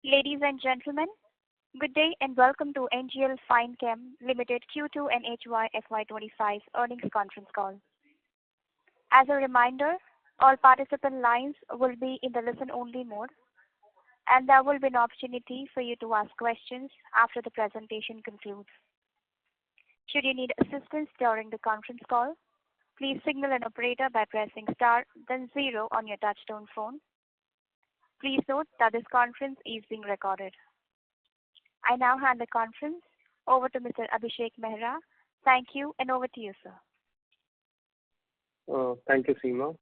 Ladies and gentlemen, good day and welcome to NGL Fine Chem Limited Q2 and FY25 earnings conference call. As a reminder, all participant lines will be in the listen-only mode, and there will be an opportunity for you to ask questions after the presentation concludes. Should you need assistance during the conference call, please signal an operator by pressing star then 0 on your touchtone phone. Please note that this conference is being recorded. I now hand the conference over to Mr. Abhishek Mehra. Thank you, and over to you, sir. Thank you, Seema.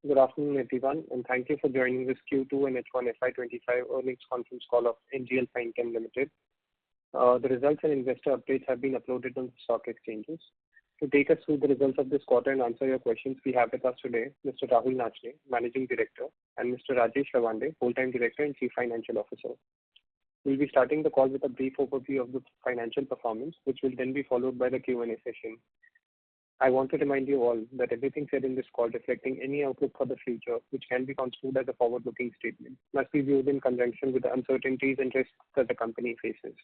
Good afternoon, everyone, and thank you for joining this Q2 and H1FY25 earnings conference call of NGL Fine Chem Limited. The results and investor updates have been uploaded on the stock exchanges. To take us through the results of this quarter and answer your questions, we have with us today Mr. Rahul Nachne, Managing Director, and Mr. Rajesh Rawande, Full-Time Director and Chief Financial Officer. We'll be starting the call with a brief overview of the financial performance, which will then be followed by the Q&A session. I want to remind you all that everything said in this call reflecting any outlook for the future, which can be construed as a forward-looking statement, must be viewed in conjunction with the uncertainties and risks that the company faces.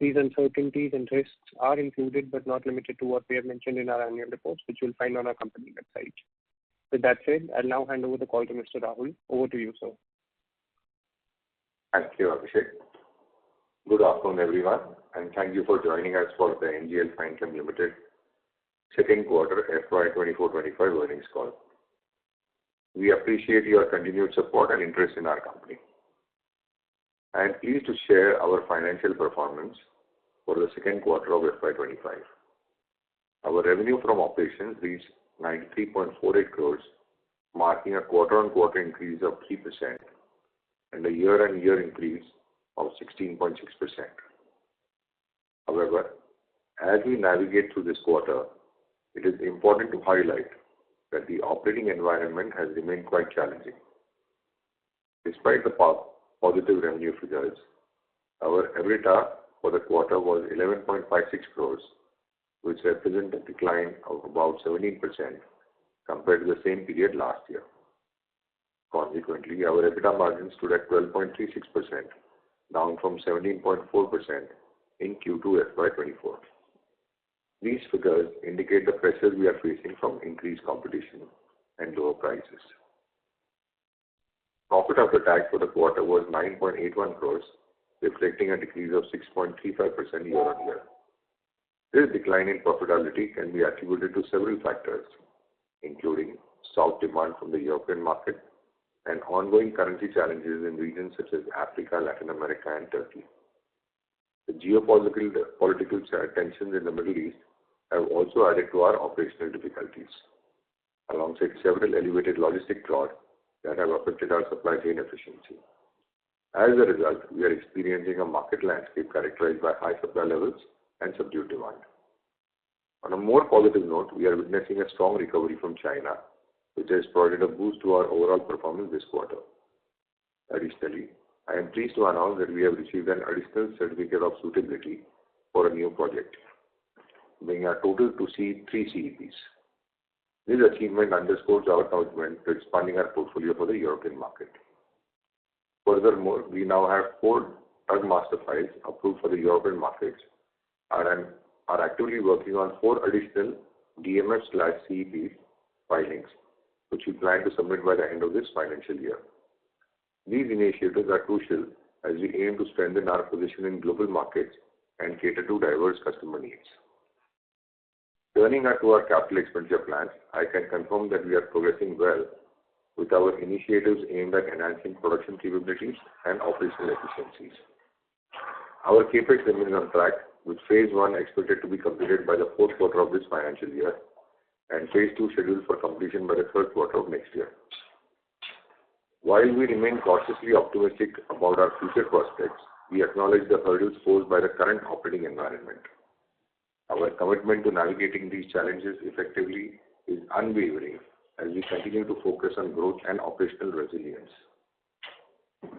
These uncertainties and risks are included but not limited to what we have mentioned in our annual reports, which you'll find on our company website. With that said, I'll now hand over the call to Mr. Rahul. Over to you, sir. Thank you, Abhishek. Good afternoon, everyone, and thank you for joining us for the NGL Fine Chem Limited second quarter FY24-25 earnings call. We appreciate your continued support and interest in our company. I am pleased to share our financial performance for the second quarter of FY25. Our revenue from operations reached 93.48 crores, marking a quarter-on-quarter increase of 3% and a year-on-year increase of 16.6%. However, as we navigate through this quarter, it is important to highlight that the operating environment has remained quite challenging. Despite the positive revenue figures, our EBITDA for the quarter was 11.56 crores, which represents a decline of about 17% compared to the same period last year. Consequently, our EBITDA margin stood at 12.36%, down from 17.4% in Q2 FY24. These figures indicate the pressures we are facing from increased competition and lower prices. Profit after tax for the quarter was 9.81 crores, reflecting a decrease of 6.35% year-on-year. This decline in profitability can be attributed to several factors, including soft demand from the European market and ongoing currency challenges in regions such as Africa, Latin America, and Turkey. The geopolitical tensions in the Middle East have also added to our operational difficulties, alongside several elevated logistic costs that have affected our supply chain efficiency. As a result, we are experiencing a market landscape characterized by high supply levels and subdued demand. On a more positive note, we are witnessing a strong recovery from China, which has provided a boost to our overall performance this quarter. Additionally, I am pleased to announce that we have received an additional certificate of suitability for a new project, bringing our total to 3 CEPs. This achievement underscores our commitment to expanding our portfolio for the European market. Furthermore, we now have 4 drug master files approved for the European markets and are actively working on 4 additional DMF/CEP filings, which we plan to submit by the end of this financial year. These initiatives are crucial as we aim to strengthen our position in global markets and cater to diverse customer needs. Turning to our capital expenditure plans, I can confirm that we are progressing well with our initiatives aimed at enhancing production capabilities and operational efficiencies. Our CAPEX remains on track, with Phase 1 expected to be completed by the fourth quarter of this financial year and Phase 2 scheduled for completion by the third quarter of next year. While we remain cautiously optimistic about our future prospects, we acknowledge the hurdles posed by the current operating environment. Our commitment to navigating these challenges effectively is unwavering as we continue to focus on growth and operational resilience.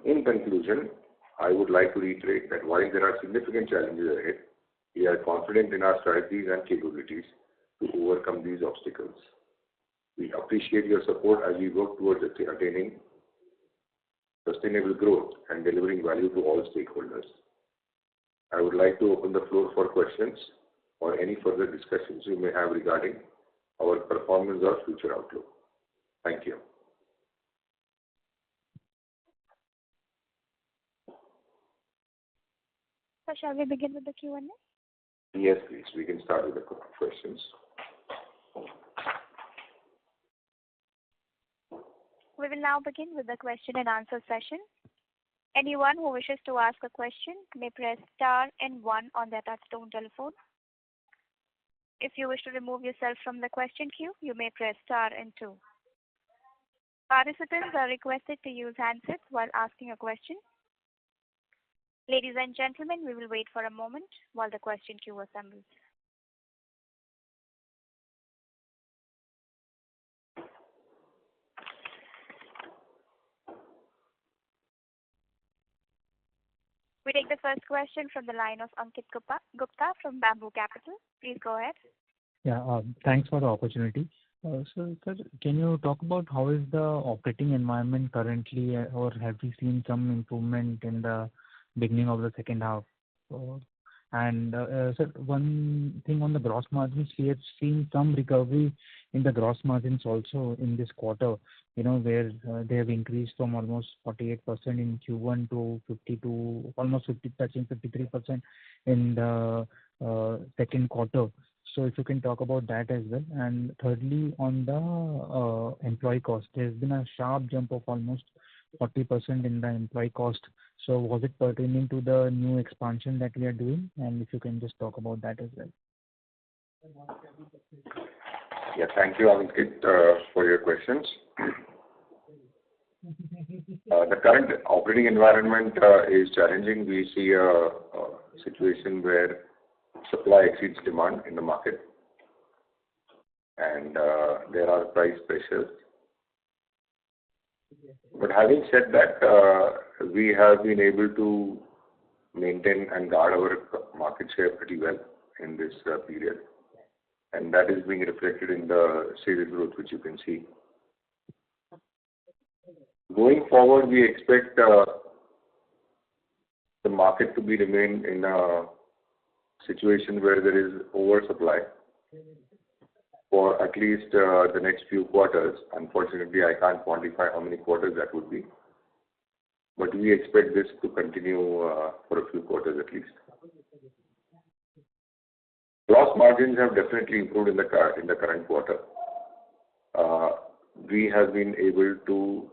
In conclusion, I would like to reiterate that while there are significant challenges ahead, we are confident in our strategies and capabilities to overcome these obstacles. We appreciate your support as we work towards attaining sustainable growth, and delivering value to all stakeholders. I would like to open the floor for questions or any further discussions you may have regarding our performance or future outlook. Thank you. So shall we begin with the Q&A? Yes, please. We can start with the questions. We will now begin with the question and answer session. Anyone who wishes to ask a question may press star and 1 on their touchtone telephone. If you wish to remove yourself from the question queue, you may press star and 2. Participants are requested to use handsets while asking a question. Ladies and gentlemen, we will wait for a moment while the question queue assembles. We take the first question from the line of Ankit Gupta from Bamboo Capital. Please go ahead. Yeah, thanks for the opportunity. So, sir, can you talk about how is the operating environment currently, or have we seen some improvement in the beginning of the second half? Sir, one thing on the gross margins, we have seen some recovery in the gross margins also in this quarter, where they have increased from almost 48% in Q1 to 52, almost 50, touching 53% in the second quarter. So if you can talk about that as well. And thirdly, on the employee cost, there's been a sharp jump of almost 40% in the employee cost. So was it pertaining to the new expansion that we are doing? And if you can just talk about that as well. Yeah, thank you, Ankit, for your questions. The current operating environment is challenging. We see a situation where supply exceeds demand in the market, and there are price pressures. But having said that, we have been able to maintain and guard our market share pretty well in this period, and that is being reflected in the sales growth, which you can see. Going forward, we expect the market to remain in a situation where there is oversupply for at least the next few quarters. Unfortunately, I can't quantify how many quarters that would be, but we expect this to continue for a few quarters at least. Gross margins have definitely improved in the current quarter. We have been able to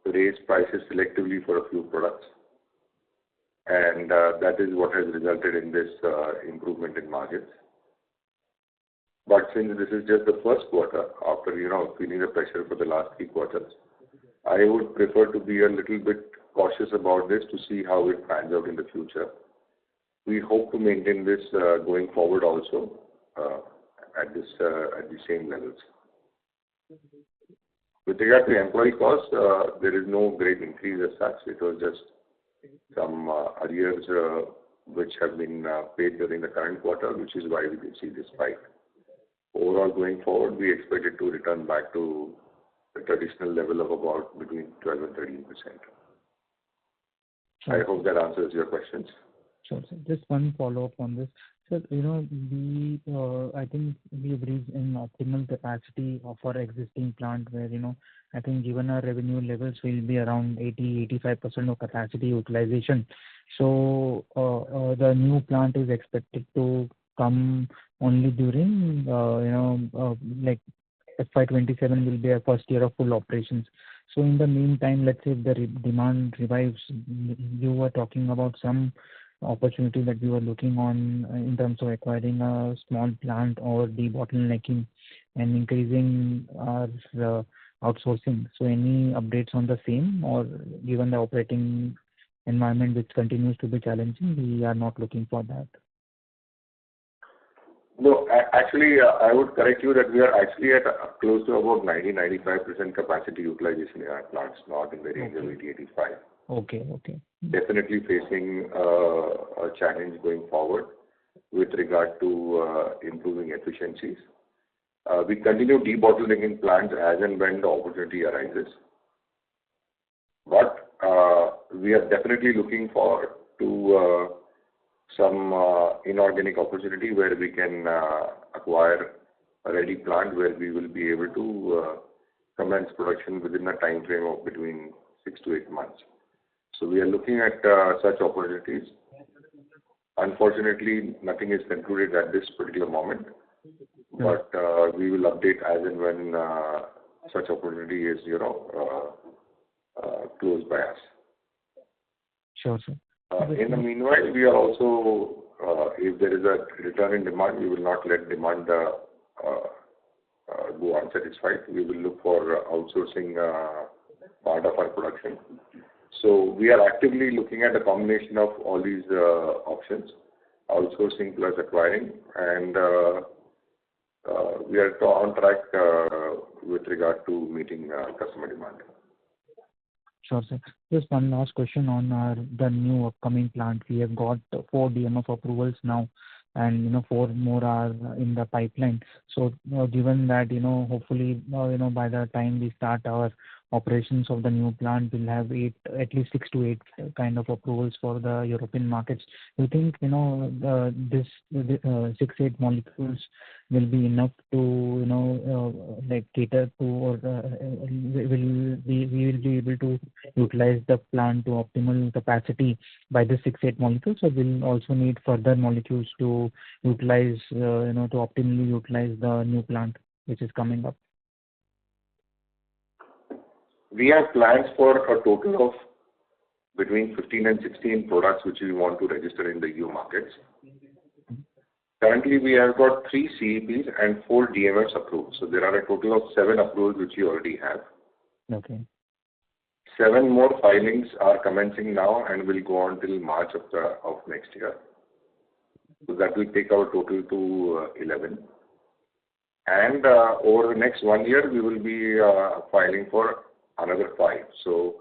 raise prices selectively for a few products, and that is what has resulted in this improvement in margins. But since this is just the first quarter, after feeling the pressure for the last 3 quarters, I would prefer to be a little bit cautious about this to see how it pans out in the future. We hope to maintain this going forward also at the same levels. With regard to employee costs, there is no great increase as such. It was just some arrears which have been paid during the current quarter, which is why we did see this spike. Overall, going forward, we expect it to return back to the traditional level of about between 12 and 13%. I hope that answers your questions. Sure, sir. Just one follow-up on this. Sir, I think we have reached an optimal capacity of our existing plant where, I think given our revenue levels will be around 80-85% of capacity utilization. So the new plant is expected to come only during, like FY27 will be our first year of full operations. So in the meantime, let's say if the demand revives, you were talking about some opportunity that we were looking on in terms of acquiring a small plant or debottlenecking and increasing our outsourcing. So any updates on the same, or given the operating environment which continues to be challenging, we are not looking for that? No, actually, I would correct you that we are actually at close to about 90-95% capacity utilization in our plants, not in the range of 80-85. Okay. Definitely facing a challenge going forward with regard to improving efficiencies. We continue debottlenecking plants as and when the opportunity arises. But we are definitely looking forward to some inorganic opportunity where we can acquire a ready plant where we will be able to commence production within a time frame of between 6 to 8 months. So we are looking at such opportunities. Unfortunately, nothing is concluded at this particular moment, but we will update as and when such opportunity is, closed by us. Sure, sir. In the meanwhile, we are also, if there is a return in demand, we will not let demand go unsatisfied. We will look for outsourcing part of our production. So we are actively looking at a combination of all these options, outsourcing plus acquiring, and we are on track with regard to meeting customer demand. Sure, sir. Just one last question on the new upcoming plant. We have got 4 DMF approvals now, and 4 more are in the pipeline. So given that hopefully by the time we start our operations of the new plant, we'll have at least 6 to 8 kind of approvals for the European markets. Do you think this 6-8 molecules will be enough to cater to, or we will be able to utilize the plant to optimal capacity by the 6-8 molecules, or we'll also need further molecules to utilize to optimally utilize the new plant which is coming up? We have plans for a total of between 15 and 16 products which we want to register in the EU markets. Currently, we have got 3 CEPs and 4 DMFs approved. So there are a total of 7 approvals which we already have. Okay. 7 more filings are commencing now and will go on till March of next year. So that will take our total to 11. And over the next 1 year, we will be filing for another 5. So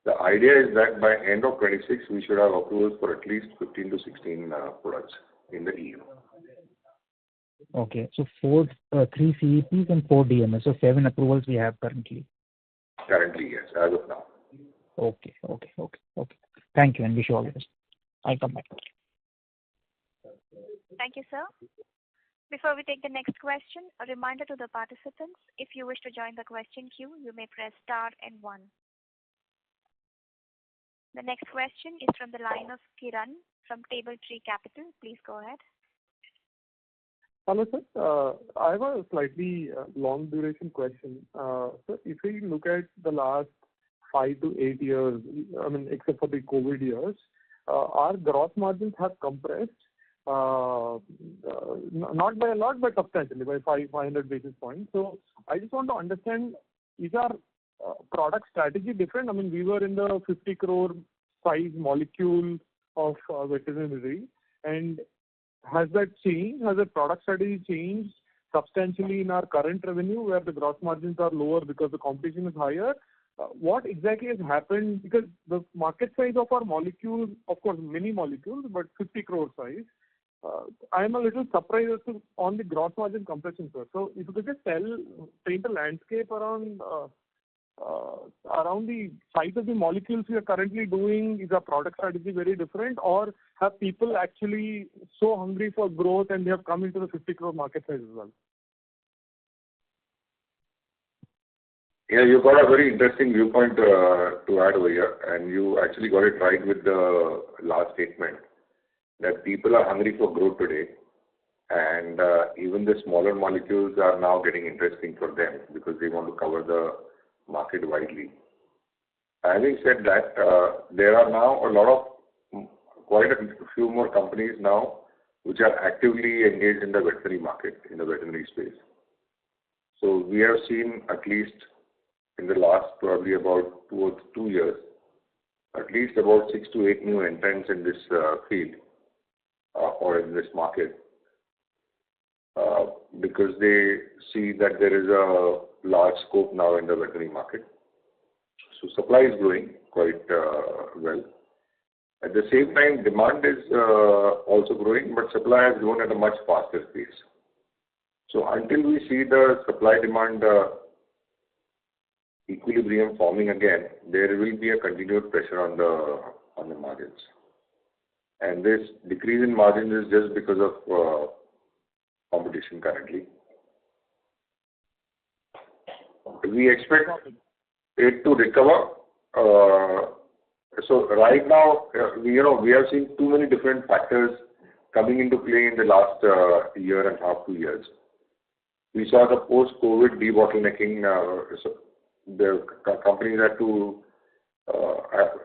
the idea is that by end of 26, we should have approvals for at least 15 to 16 products in the EU. Okay. So 3 CEPs and 4 DMS. So 7 approvals we have currently. Currently, yes, as of now. Okay. Thank you, and wish you all the best. I'll come back. Thank you, sir. Before we take the next question, a reminder to the participants, if you wish to join the question queue, you may press star and 1. The next question is from the line of Kiran from Table Tree Capital. Please go ahead. Hello, sir. I have a slightly long duration question. So if we look at the last 5 to 8 years, except for the COVID years, our gross margins have compressed. Not by a lot, but substantially, by 500 basis points. So I just want to understand, is our product strategy different? We were in the 50 crore size molecule of veterinary, and has that changed? Has the product strategy changed substantially in our current revenue, where the gross margins are lower because the competition is higher? What exactly has happened? Because the market size of our molecules, of course, many molecules, but 50 crore size, I am a little surprised on the gross margin compression, sir. So if you could just paint a landscape around the size of the molecules we are currently doing. Is our product strategy very different, or have people actually so hungry for growth and they have come into the 50 crore market size as well? Yeah, you got a very interesting viewpoint to add over here, and you actually got it right with the last statement, that people are hungry for growth today, and even the smaller molecules are now getting interesting for them because they want to cover the market widely. Having said that, there are now quite a few more companies now which are actively engaged in the veterinary market, in the veterinary space. So we have seen, at least in the last probably about 2 years, at least about 6 to 8 new entrants in this field or in this market, because they see that there is a large scope now in the veterinary market. So supply is growing quite well. At the same time, demand is also growing, but supply has grown at a much faster pace. So until we see the supply-demand equilibrium forming again, there will be a continued pressure on the margins. And this decrease in margins is just because of competition currently. We expect it to recover. So right now, we have seen too many different factors coming into play in the last year and a half, 2 years. We saw the post-COVID debottlenecking. So the companies had to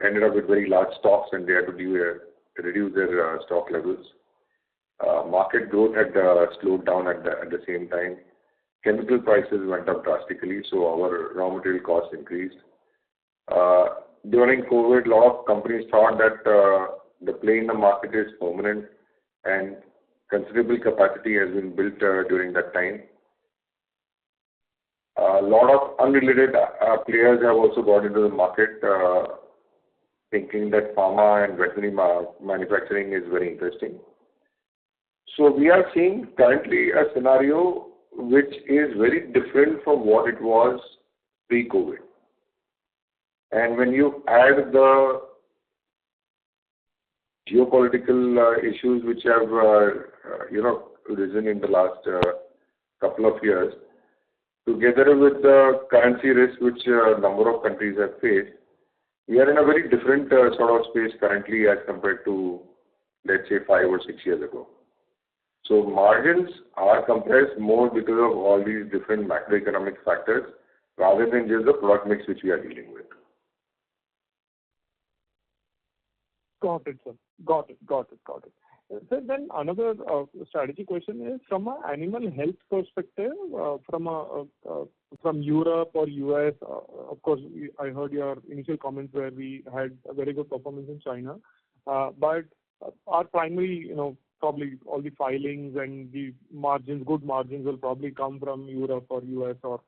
ended up with very large stocks, and they had to reduce their stock levels. Market growth had slowed down at the same time. Chemical prices went up drastically, so our raw material costs increased. During COVID, a lot of companies thought that the play in the market is permanent, and considerable capacity has been built during that time. A lot of unrelated players have also got into the market, thinking that pharma and veterinary manufacturing is very interesting. So we are seeing currently a scenario which is very different from what it was pre-COVID. And when you add the geopolitical issues which have risen in the last couple of years, together with the currency risk which a number of countries have faced, we are in a very different sort of space currently as compared to, let's say, 5 or 6 years ago. So margins are compressed more because of all these different macroeconomic factors rather than just the product mix which we are dealing with. Got it, sir. Got it. So then another strategy question is from an animal health perspective, from Europe or US. Of course, I heard your initial comments where we had a very good performance in China, but our primary, probably all the filings and the margins, good margins will probably come from Europe or US or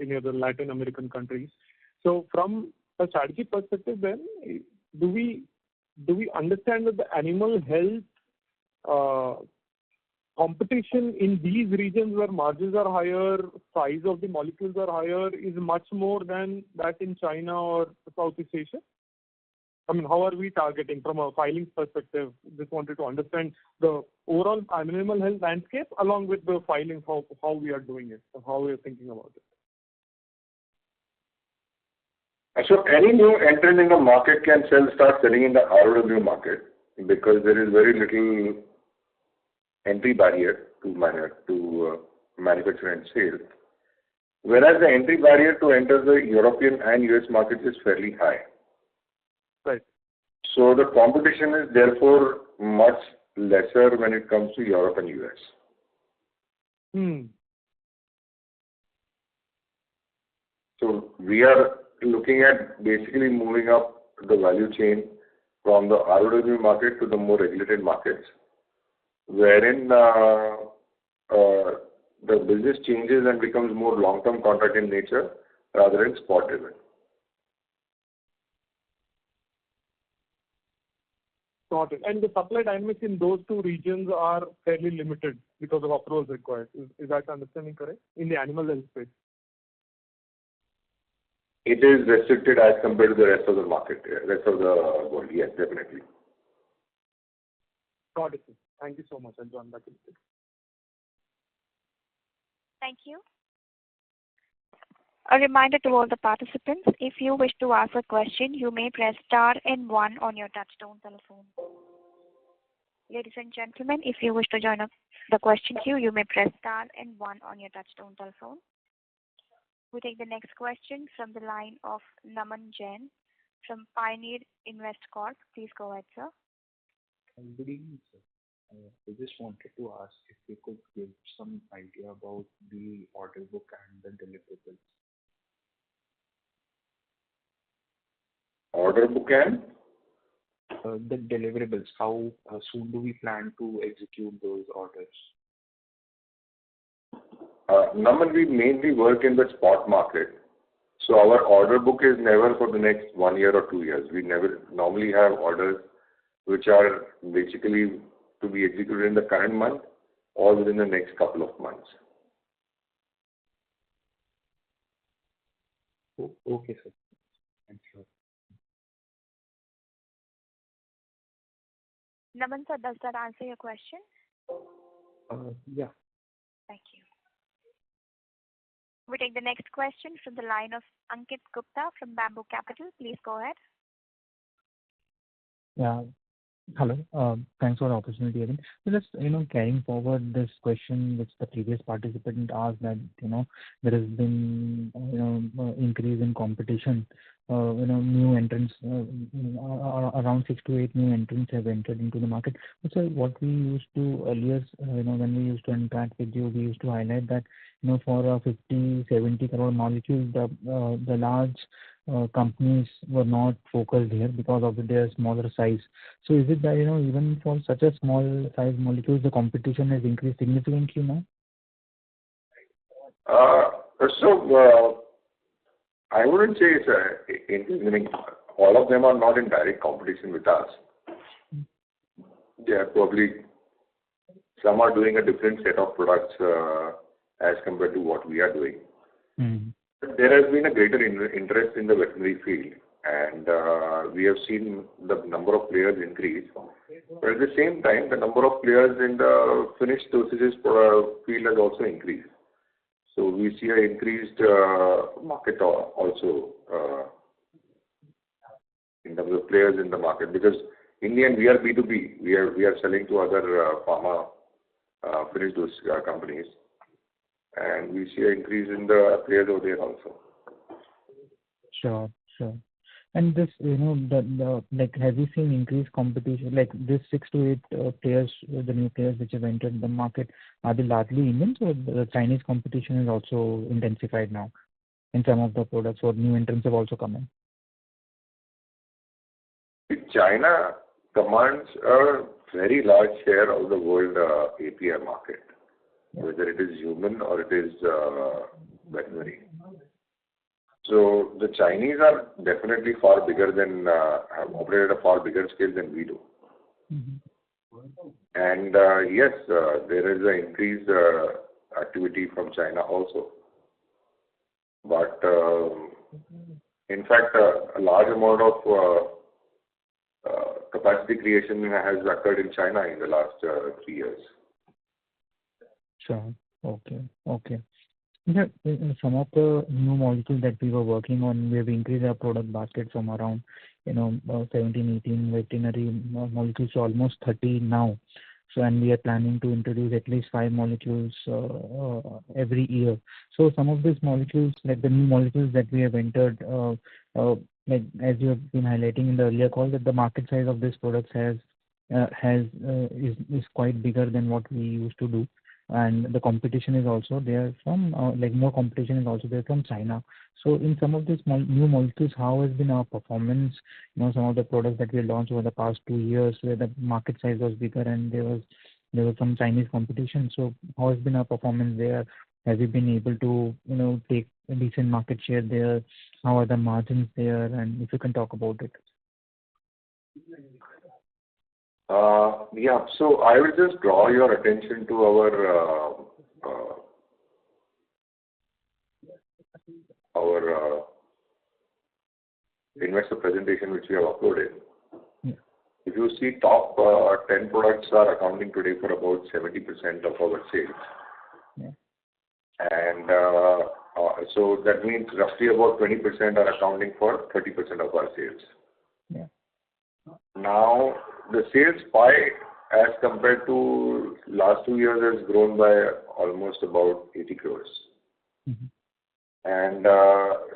any other Latin American countries. So from a strategy perspective, then do we understand that the animal health competition in these regions where margins are higher, size of the molecules are higher, is much more than that in China or Southeast Asia? I mean, how are we targeting from a filings perspective? Just wanted to understand the overall animal health landscape along with the filings, how we are doing it, how we are thinking about it. So any new entrant in the market can start selling in the ROW market because there is very little entry barrier to manufacture and sale, whereas the entry barrier to enter the European and US markets is fairly high. Right. So the competition is therefore much lesser when it comes to Europe and US. So we are looking at basically moving up the value chain from the ROW market to the more regulated markets, wherein the business changes and becomes more long-term contract in nature rather than spot-driven. Got it. And the supply dynamics in those two regions are fairly limited because of approvals required. Is that understanding correct? In the animal health space? It is restricted as compared to the rest of the market, rest of the world. Yes, definitely. Got it. Thank you so much. I'll join back in. Thank you. A reminder to all the participants, if you wish to ask a question, you may press star and 1 on your touchtone telephone. Ladies and gentlemen, if you wish to join the question queue, you may press star and 1 on your touchtone telephone. We take the next question from the line of Naman Jain from Pioneer Invest Corp. Please go ahead, sir. Good evening, sir. I just wanted to ask if you could give some idea about the order book and the deliverables. Order book and? The deliverables. How soon do we plan to execute those orders? Naman, we mainly work in the spot market. So our order book is never for the next 1 year or 2 years. We never normally have orders which are basically to be executed in the current month or within the next couple of months. Okay, sir. Thank you. Naman sir, does that answer your question? Yeah. Thank you. We take the next question from the line of Ankit Gupta from Bamboo Capital. Please go ahead. Yeah. Hello. Thanks for the opportunity again. So just, carrying forward this question which the previous participant asked, that, there has been, increase in competition, new entrants, around 6 to 8 new entrants have entered into the market. So what we used to earlier, when we used to interact with you, we used to highlight that, for a 50, 70 crore molecule, the large companies were not focused here because of their smaller size. So is it that, even for such a small size molecules, the competition has increased significantly now? I wouldn't say it's meaning all of them are not in direct competition with us. They are probably, some are doing a different set of products as compared to what we are doing. There has been a greater interest in the veterinary field, and we have seen the number of players increase. But at the same time, the number of players in the finished dosages field has also increased. So we see an increased market also in terms of players in the market, because in the end we are B2B. We are selling to other pharma finished dose companies, and we see an increase in the players over there also. Sure. And this, have you seen increased competition, like this 6 to 8 players, the new players which have entered the market, are they largely Indians, or the Chinese competition is also intensified now in some of the products, or new entrants have also come in? China commands a very large share of the world API market, whether it is human or it is veterinary. So the Chinese are definitely far bigger than, have operated a far bigger scale than we do. And yes, there is an increased activity from China also. But in fact, a large amount of capacity creation has occurred in China in the last 3 years. Sure. Okay. Yeah, some of the new molecules that we were working on, we have increased our product basket from around 17, 18 veterinary molecules to almost 30 now. So, and we are planning to introduce at least 5 molecules every year. So some of these molecules, like the new molecules that we have entered, like as you have been highlighting in the earlier call, that the market size of these products is quite bigger than what we used to do. And the competition is also there from, more competition is also there from China. So in some of these new molecules, how has been our performance? Some of the products that we launched over the past 2 years where the market size was bigger and there was some Chinese competition. So how has been our performance there? Have we been able to, take a decent market share there? How are the margins there? And if you can talk about it. Yeah, so I will just draw your attention to our investor presentation which we have uploaded. Yeah. If you see, top 10 products are accounting today for about 70% of our sales. Yeah. And so that means roughly about 20% are accounting for 30% of our sales. Yeah. Now, the sales pie as compared to last 2 years has grown by almost about 80 crores. And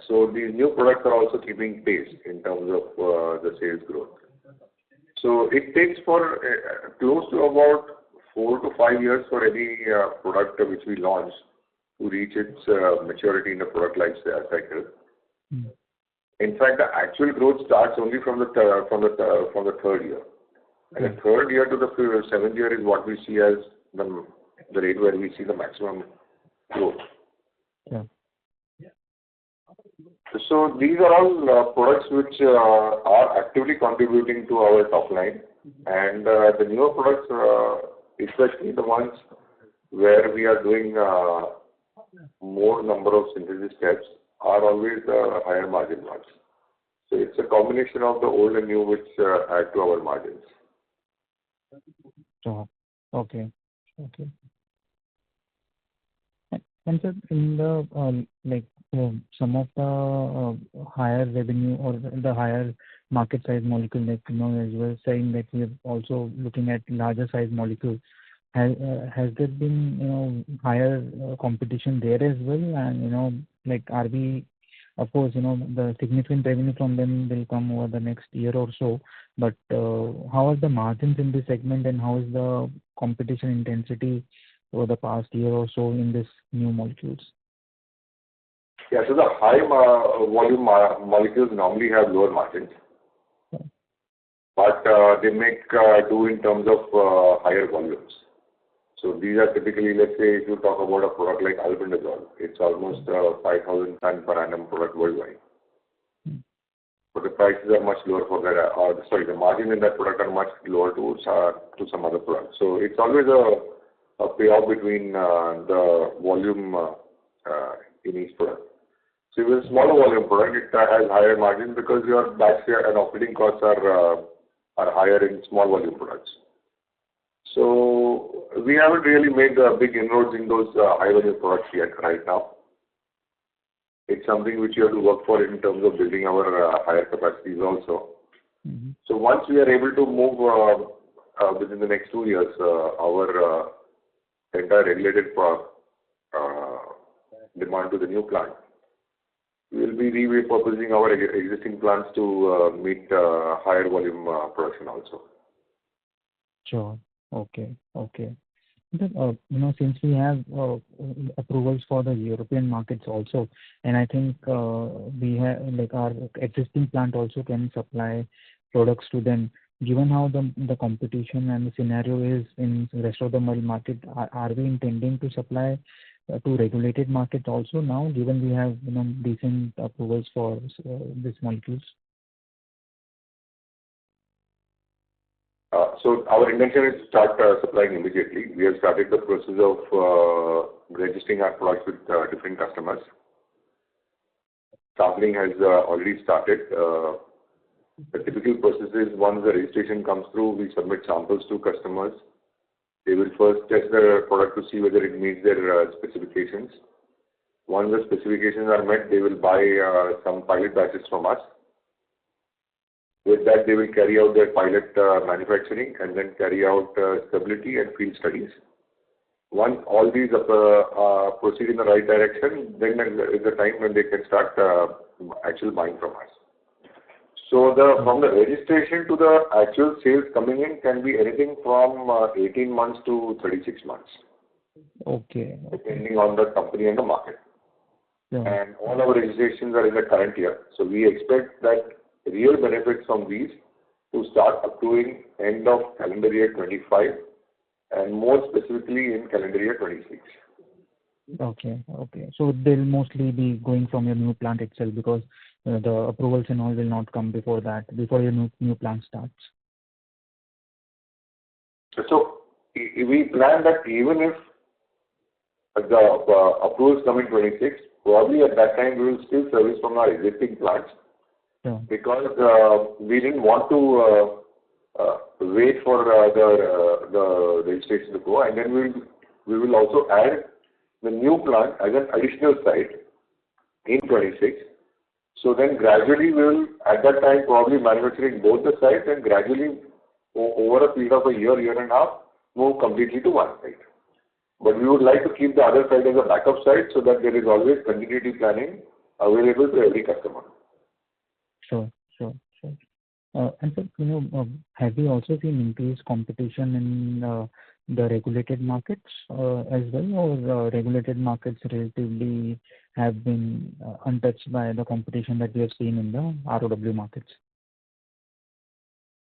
so these new products are also keeping pace in terms of the sales growth. So it takes for close to about 4 to 5 years for any product which we launch to reach its maturity in the product life cycle. In fact, the actual growth starts only from the third year. And the third year to the 7th year is what we see as the rate where we see the maximum growth. Yeah. So these are all products which are actively contributing to our top line, and the newer products, especially the ones where we are doing more number of synthesis steps, are always the higher margin ones. So it's a combination of the old and new which add to our margins. So, okay. Okay. And sir, in the some of the higher revenue or the higher market size molecule, like as you were saying that we are also looking at larger size molecules. Has there been higher competition there as well? And are we, of course, the significant revenue from them will come over the next year or so. But how are the margins in this segment, and how is the competition intensity over the past year or so in this new molecules? Yeah, so the high volume molecules normally have lower margins, but they make do in terms of higher volumes. So these are typically, let's say, if you talk about a product like albendazole, it's almost 5,000 ton per annum product worldwide. But the prices are much lower for that, the margin in that product are much lower to some other products. So it's always a payoff between the volume in each product. So with a smaller volume product, it has higher margin because your batch and operating costs are higher in small volume products. So we haven't really made big inroads in those high volume products yet right now. It's something which you have to work for in terms of building our higher capacities also. Mm-hmm. So once we are able to move within the next 2 years, our entire regulated demand to the new plant, we will be repurposing our existing plants to meet higher volume production also. Sure. Okay. Since we have approvals for the European markets also, and I think we have our existing plant also can supply products to them. Given how the competition and the scenario is in the rest of the world market, are we intending to supply to regulated markets also now, given we have decent approvals for these molecules? So our intention is to start supplying immediately. We have started the process of registering our products with different customers. Sampling has already started. The typical process is once the registration comes through, we submit samples to customers. They will first test the product to see whether it meets their specifications. Once the specifications are met, they will buy some pilot batches from us. With that, they will carry out their pilot manufacturing and then carry out stability and field studies. Once all these proceed in the right direction, then is the time when they can start actual buying from us. So from the registration to the actual sales coming in can be anything from 18 months to 36 months. Okay. Depending on the company and the market. Yeah. And all our registrations are in the current year. So we expect that real benefits from these to start accruing end of calendar year 25 and more specifically in calendar year 26. Okay. So they'll mostly be going from your new plant itself because the approvals and all will not come before your new plant starts. So we plan that even if the approvals come in 26, probably at that time we will still service from our existing plants. Yeah. Because we didn't want to wait for the registration to go, and then we will also add the new plant as an additional site in 26. So then gradually we will at that time probably manufacturing both the sites and gradually over a period of a year and a half move completely to one site. But we would like to keep the other site as a backup site so that there is always continuity planning available to every customer. Sure. And so, have you also seen increased competition in the regulated markets as well, or regulated markets relatively have been untouched by the competition that we have seen in the ROW markets?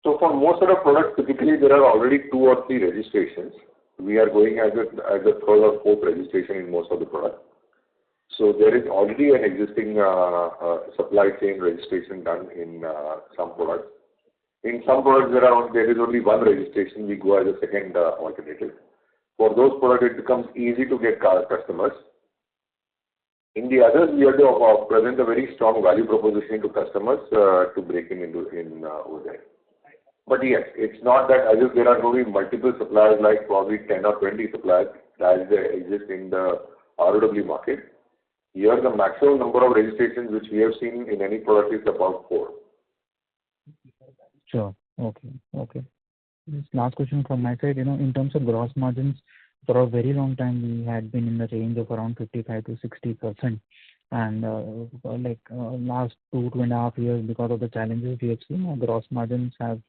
So for most of the products, typically there are already 2 or 3 registrations. We are going as a 3rd or 4th registration in most of the products. So there is already an existing supply chain registration done in some products. In some products, there is only 1 registration. We go as a second alternative. For those products, it becomes easy to get customers. In the others, we have to present a very strong value proposition to customers to break in over there. But yes, it's not that as if there are going to be multiple suppliers, like probably 10 or 20 suppliers as they exist in the ROW market. Here, the maximum number of registrations which we have seen in any product is about 4. Sure. Okay. This last question from my side. In terms of gross margins, for a very long time, we had been in the range of around 55 to 60%. And last 2.5 years, because of the challenges we have seen, our gross margins have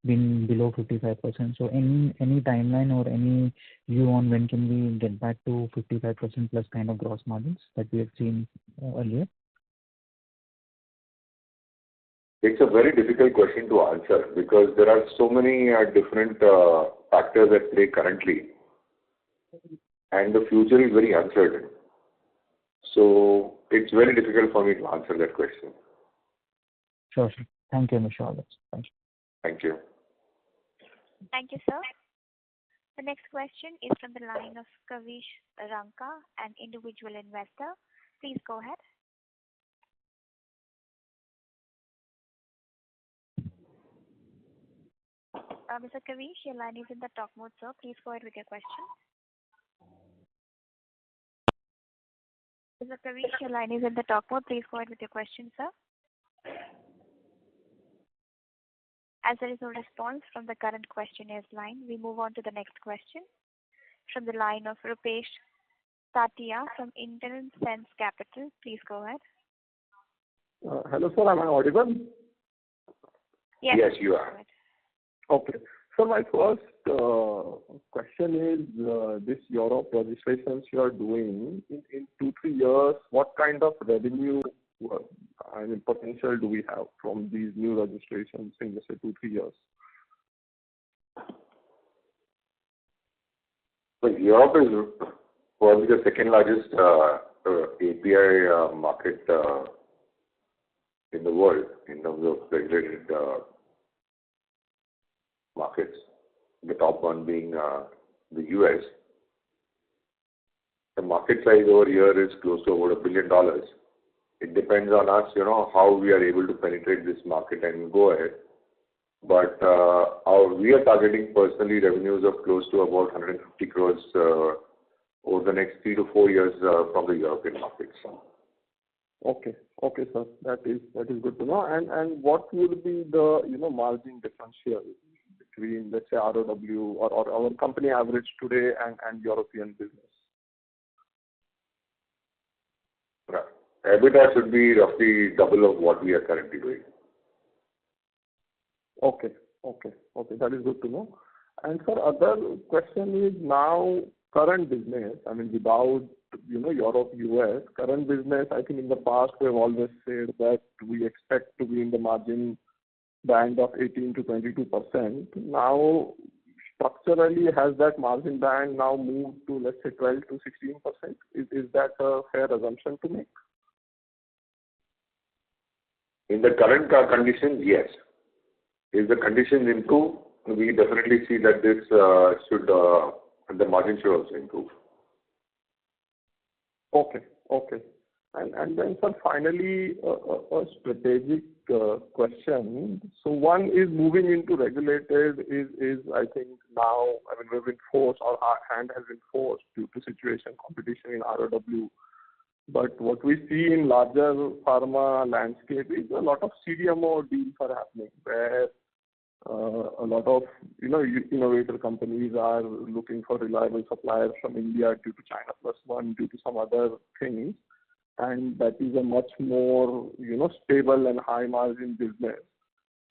been below 55%. So any timeline or any view on when can we get back to 55% plus kind of gross margins that we have seen earlier? It's a very difficult question to answer because there are so many different factors at play currently, and the future is very uncertain. So it's very difficult for me to answer that question. Sure. Thank you, Mr. Alex. Thank you. Thank you. Thank you, sir. The next question is from the line of Kavish Ranka, an individual investor. Please go ahead. Mr. Kavish, your line is in the talk mode, sir. Please go ahead with your question. Mr. Kavish, your line is in the talk mode. Please go ahead with your question, sir. As there is no response from the current questioner's line, we move on to the next question from the line of Rupesh Tatia from Indian Sense Capital. Please go ahead. Hello, sir. Am I audible? Yes, you are. Okay. So my first question is this Europe registrations you are doing in 2-3 years, what kind of revenue potential do we have from these new registrations in, let's say, 2-3 years? So Europe is probably the second largest API market in the world in terms of regulated markets. The top one being the US. The market size over here is close to about $1 billion. It depends on us, how we are able to penetrate this market and go ahead. But we are targeting personally revenues of close to about 150 crores over the next 3 to 4 years from the European markets. Okay, sir. That is good to know. And what will be the margin differential between, let's say, ROW or our company average today and European business? Right. EBITDA should be roughly double of what we are currently doing. Okay. That is good to know. And sir, other question is now current business. I mean, without Europe, US, current business. I think in the past we have always said that we expect to be in the margin band of 18 to 22%. Now, structurally, has that margin band now moved to, let's say, 12 to 16%? Is that a fair assumption to make? In the current conditions, yes. If the conditions improve, we definitely see that this the margin should also improve. Okay. And then, sir, finally, a strategic question. So one is moving into regulated is I think now, I mean, we've been forced, or our hand has been forced due to situation, competition in ROW. But what we see in larger pharma landscape is a lot of CDMO deals are happening where a lot of innovator companies are looking for reliable suppliers from India due to China Plus One, due to some other things. And that is a much more, stable and high margin business.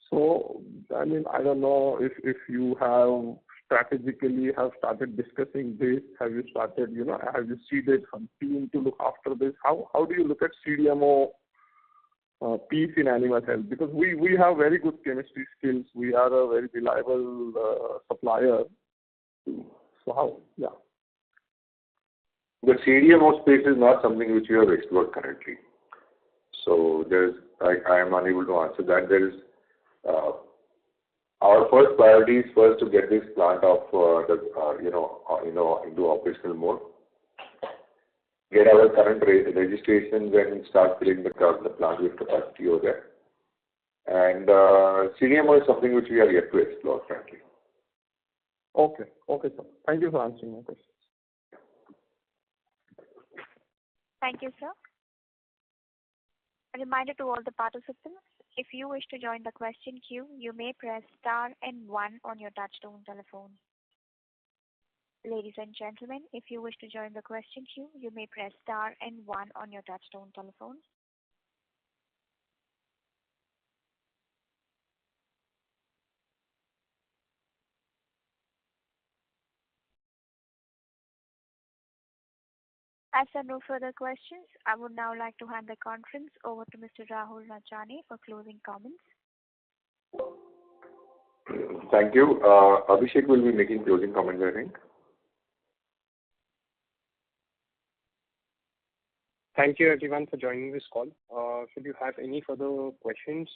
So, I mean, I don't know if you have strategically have started discussing this. Have you started, have you seeded some team to look after this? How do you look at CDMO piece in animal health? Because we have very good chemistry skills. We are a very reliable supplier. So how? Yeah. The CDMO space is not something which we have explored currently. So I am unable to answer that. There is our first priority is first to get this plant off into operational mode. get our current registrations and start filling the plant with capacity over there. And CDMO is something which we are yet to explore, frankly. Okay. Okay, sir. Thank you for answering my questions. Thank you, sir. A reminder to all the participants, if you wish to join the question queue, you may press star and 1 on your touchtone telephone. Ladies and gentlemen, if you wish to join the question queue, you may press star and 1 on your touchtone telephone. As there are no further questions, I would now like to hand the conference over to Mr. Rahul Rajani for closing comments. Thank you. Abhishek will be making closing comments, I think. Thank you everyone for joining this call. Should you have any further questions,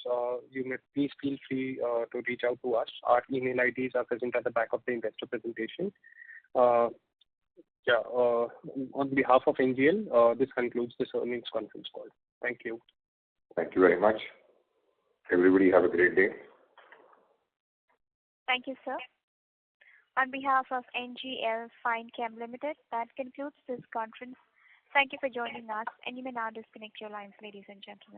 you may please feel free to reach out to us. Our email IDs are present at the back of the investor presentation. On behalf of NGL, this concludes this earnings conference call. Thank you. Thank you very much. Everybody have a great day. Thank you, sir. On behalf of NGL Fine Chem Limited, that concludes this conference. Thank you for joining us, and you may now disconnect your lines, ladies and gentlemen.